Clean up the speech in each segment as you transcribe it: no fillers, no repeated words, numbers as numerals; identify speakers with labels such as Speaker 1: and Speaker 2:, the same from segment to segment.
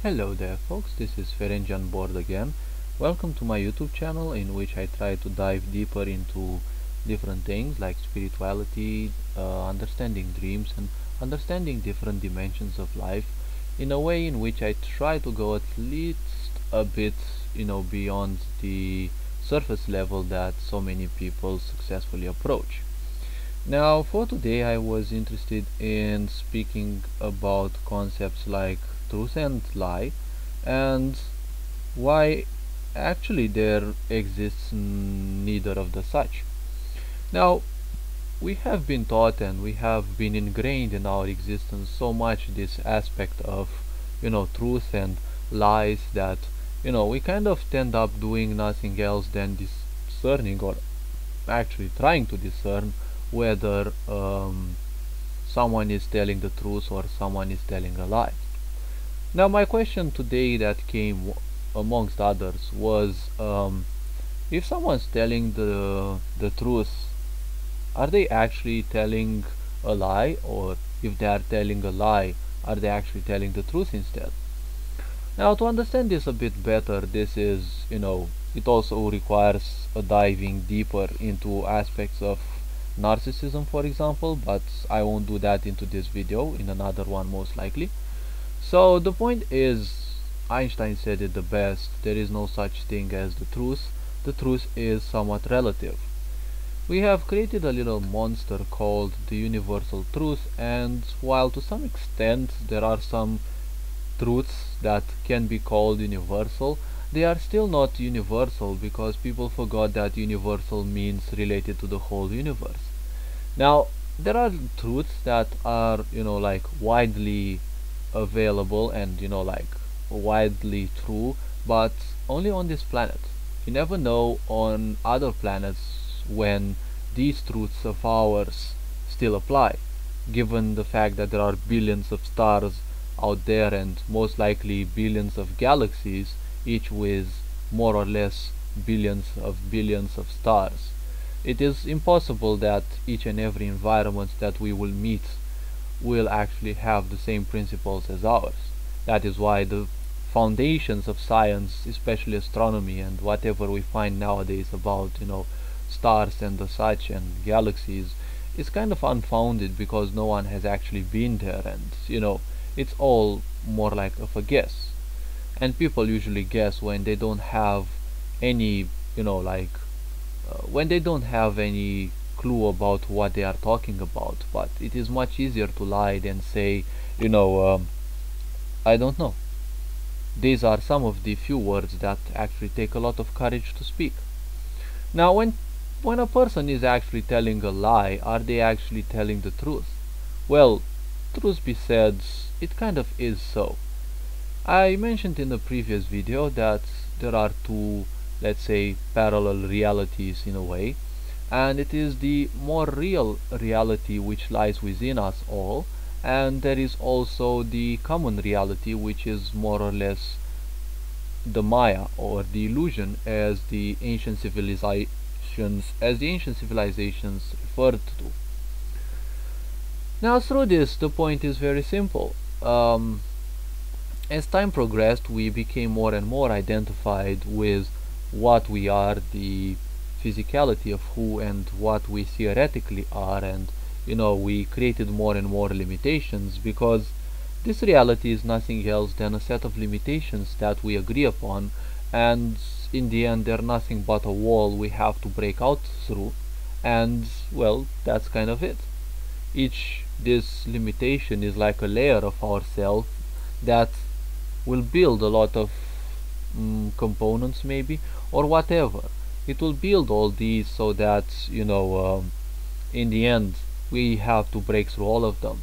Speaker 1: Hello there folks, this is Ferenc on board again. Welcome to my YouTube channel in which I try to dive deeper into different things like spirituality, understanding dreams and understanding different dimensions of life in a way in which I try to go at least a bit, beyond the surface level that so many people successfully approach. Now, for today, I was interested in speaking about concepts like truth and lie, and why actually there exists neither of the such. Now, we have been taught and we have been ingrained in our existence so much this aspect of, truth and lies that, we kind of tend up doing nothing else than discerning or actually trying to discern whether someone is telling the truth or someone is telling a lie. Now, my question today that came amongst others was, if someone's telling the truth, are they actually telling a lie, or if they are telling a lie, are they actually telling the truth instead? Now, to understand this a bit better, it also requires a diving deeper into aspects of narcissism, for example, but I won't do that into this video, in another one most likely. So the point is, Einstein said it the best: there is no such thing as the truth. The truth is somewhat relative. We have created a little monster called the universal truth, and while to some extent there are some truths that can be called universal, they are still not universal because people forgot that universal means related to the whole universe. Now, there are truths that are, widely available and, widely true, but only on this planet. You never know on other planets when these truths of ours still apply, given the fact that there are billions of stars out there and most likely billions of galaxies, each with more or less billions of stars. It is impossible that each and every environment that we will meet will actually have the same principles as ours. That is why the foundations of science, especially astronomy and whatever we find nowadays about, stars and the such and galaxies, is kind of unfounded because no one has actually been there, and it's all more like of a guess. And people usually guess when they don't have any, when they don't have any clue about what they are talking about. But it is much easier to lie than say, I don't know. These are some of the few words that actually take a lot of courage to speak. Now, when a person is actually telling a lie, are they actually telling the truth? Well, truth be said, it kind of is so. I mentioned in the previous video that there are two, let's say, parallel realities in a way, and it is the more real reality which lies within us all, and there is also the common reality which is more or less the Maya or the illusion, as the ancient civilizations referred to. Now, through this, the point is very simple. As time progressed, we became more and more identified with what we are, the physicality of who and what we theoretically are, and we created more and more limitations, because this reality is nothing else than a set of limitations that we agree upon, and in the end they're nothing but a wall we have to break out through, and well, that's kind of it. This limitation is like a layer of ourself that will build a lot of components maybe, or whatever. It will build all these so that, in the end we have to break through all of them.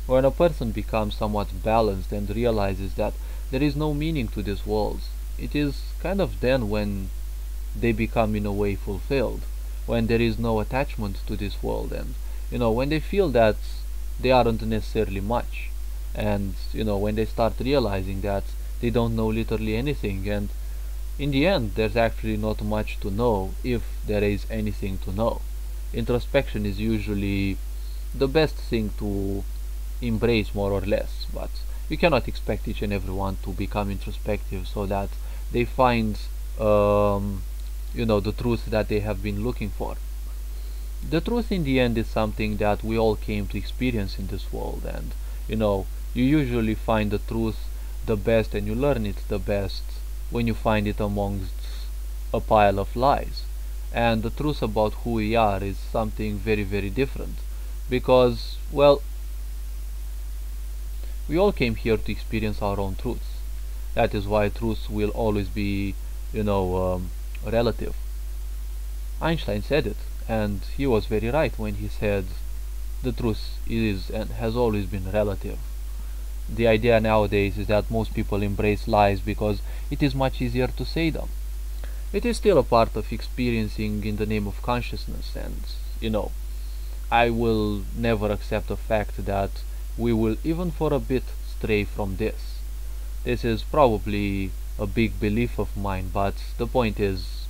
Speaker 1: When a person becomes somewhat balanced and realizes that there is no meaning to these walls, it is kind of then when they become in a way fulfilled, when there is no attachment to this world, and when they feel that they aren't necessarily much, and when they start realizing that they don't know literally anything, and in the end there's actually not much to know if there is anything to know. Introspection is usually the best thing to embrace, more or less, but You cannot expect each and everyone to become introspective so that they find um, the truth that they have been looking for. The truth in the end is something that we all came to experience in this world, and you usually find the truth the best and you learn it the best when you find it amongst a pile of lies. And the truth about who we are is something very, very different, because, well, we all came here to experience our own truths. That is why truth will always be, relative. Einstein said it, and he was very right when he said the truth is and has always been relative. The idea nowadays is that most people embrace lies because it is much easier to say them. It is still a part of experiencing in the name of consciousness, and I will never accept the fact that we will even for a bit stray from this. This is probably a big belief of mine, but the point is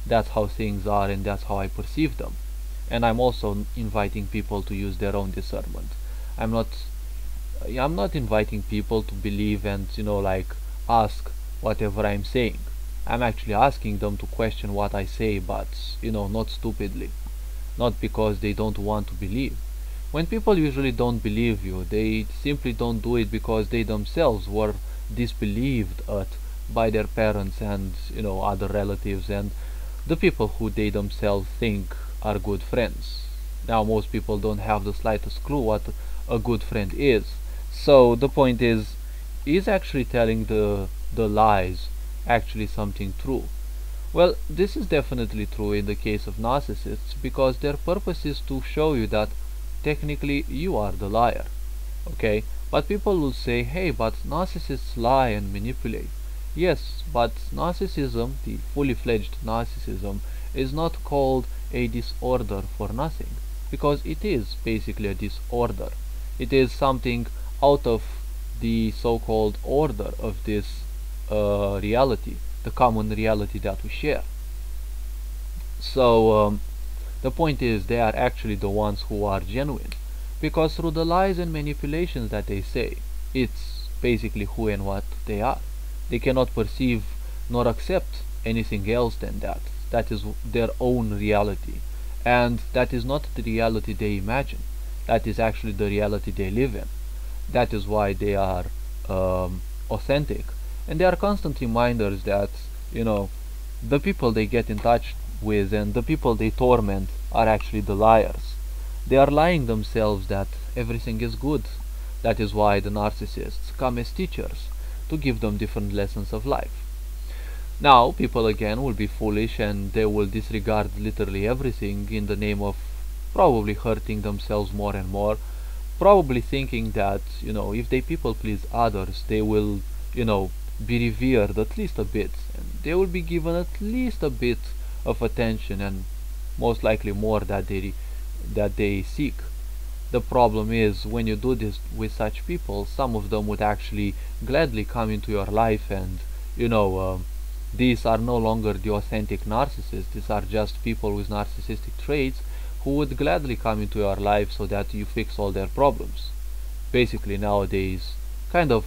Speaker 1: that's how things are and that's how I perceive them. And I'm also inviting people to use their own discernment. I'm not I'm not inviting people to believe and like ask whatever I'm saying. I'm actually asking them to question what I say, but not stupidly, not because they don't want to believe. When people usually don't believe you, they simply don't do it because they themselves were disbelieved at by their parents and other relatives and the people who they themselves think are good friends. Now most people don't have the slightest clue what a good friend is. So the point is actually telling the lies actually something true? Well, this is definitely true in the case of narcissists because their purpose is to show you that technically you are the liar. Okay? But people will say, hey, but narcissists lie and manipulate. Yes, but narcissism, the fully fledged narcissism, is not called a disorder for nothing, because it is basically a disorder. It is something out of the so-called order of this reality, the common reality that we share. So the point is they are actually the ones who are genuine, because through the lies and manipulations that they say, it's basically who and what they are. They cannot perceive nor accept anything else than that. That is their own reality, and that is not the reality they imagine. That is actually the reality they live in. That is why they are authentic, and they are constant reminders that the people they get in touch with and the people they torment are actually the liars. They are lying themselves that everything is good. That is why the narcissists come as teachers to give them different lessons of life. Now people again will be foolish and they will disregard literally everything in the name of probably hurting themselves more and more, probably thinking that if they people please others they will be revered at least a bit, and they will be given at least a bit of attention and most likely more that they seek. The problem is when you do this with such people, some of them would actually gladly come into your life, and these are no longer the authentic narcissists. These are just people with narcissistic traits who would gladly come into your life so that you fix all their problems. Basically nowadays, kind of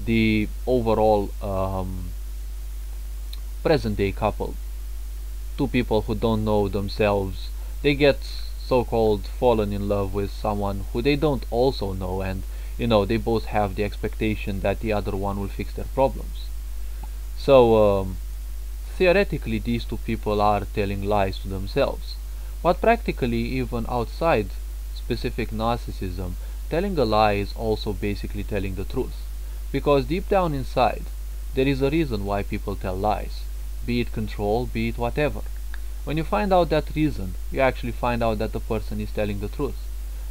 Speaker 1: the overall present day couple, two people who don't know themselves, they get so-called fallen in love with someone who they don't also know, and they both have the expectation that the other one will fix their problems. So theoretically these two people are telling lies to themselves, but practically even outside specific narcissism, telling a lie is also basically telling the truth, because deep down inside there is a reason why people tell lies, be it control, be it whatever. When you find out that reason, you actually find out that the person is telling the truth,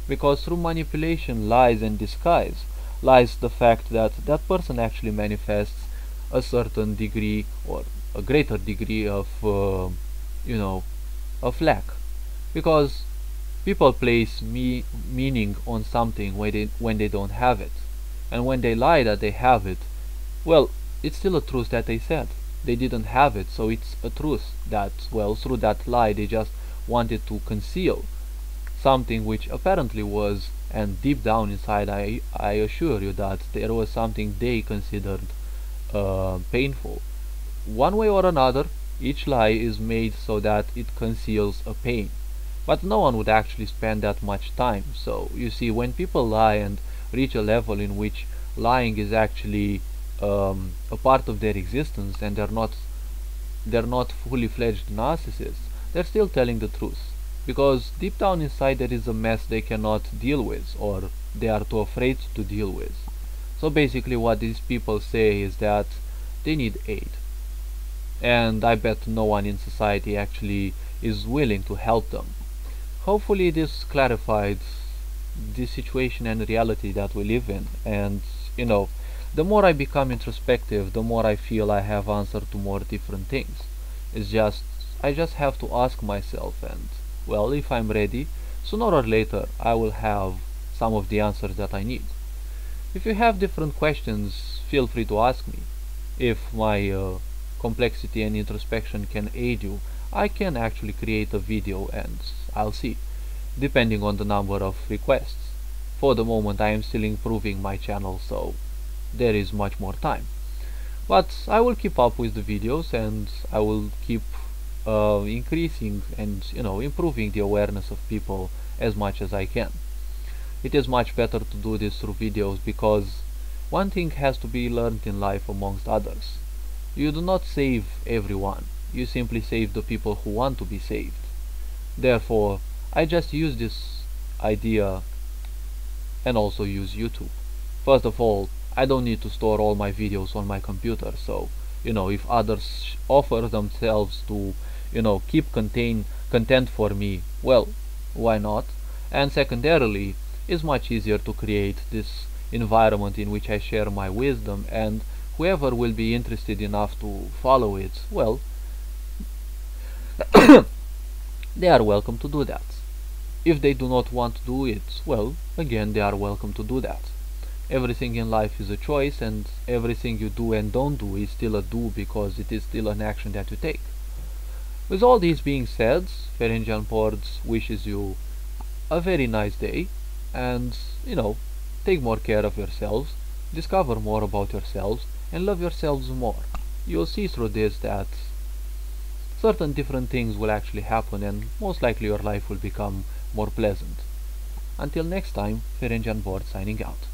Speaker 1: because through manipulation, lies and disguise lies the fact that that person actually manifests a certain degree or a greater degree of of lack, because people place meaning on something when they don't have it, and when they lie that they have it, well, it's still a truth that they said. They didn't have it, so it's a truth that, well, through that lie they just wanted to conceal something which apparently was and deep down inside I assure you that there was something they considered painful. One way or another, each lie is made so that it conceals a pain. But no one would actually spend that much time. So, you see, when people lie and reach a level in which lying is actually a part of their existence, and they're not fully fledged narcissists, they're still telling the truth. Because deep down inside there is a mess they cannot deal with, or they are too afraid to deal with. So basically what these people say is that they need aid. And I bet no one in society actually is willing to help them. Hopefully this clarified the situation and reality that we live in. And the more I become introspective, the more I feel I have answer to more different things. I just have to ask myself, and well, if I'm ready, sooner or later I will have some of the answers that I need. If you have different questions, feel free to ask me. If my complexity and introspection can aid you, I can actually create a video and I'll see, depending on the number of requests. For the moment I am still improving my channel, so there is much more time. But I will keep up with the videos, and I will keep increasing and improving the awareness of people as much as I can. It is much better to do this through videos, because one thing has to be learned in life amongst others. You do not save everyone, you simply save the people who want to be saved. Therefore, I just use this idea and also use YouTube. First of all, I don't need to store all my videos on my computer, so if others offer themselves to keep content for me, well, why not? And secondarily, it's much easier to create this environment in which I share my wisdom, and whoever will be interested enough to follow it, well, they are welcome to do that. If they do not want to do it, well, again, they are welcome to do that. Everything in life is a choice, and everything you do and don't do is still a do, because it is still an action that you take. With all these being said, Ferenc Ports wishes you a very nice day, and take more care of yourselves, discover more about yourselves, and love yourselves more. You'll see through this that certain different things will actually happen, and most likely your life will become more pleasant. Until next time, Ferenc Port signing out.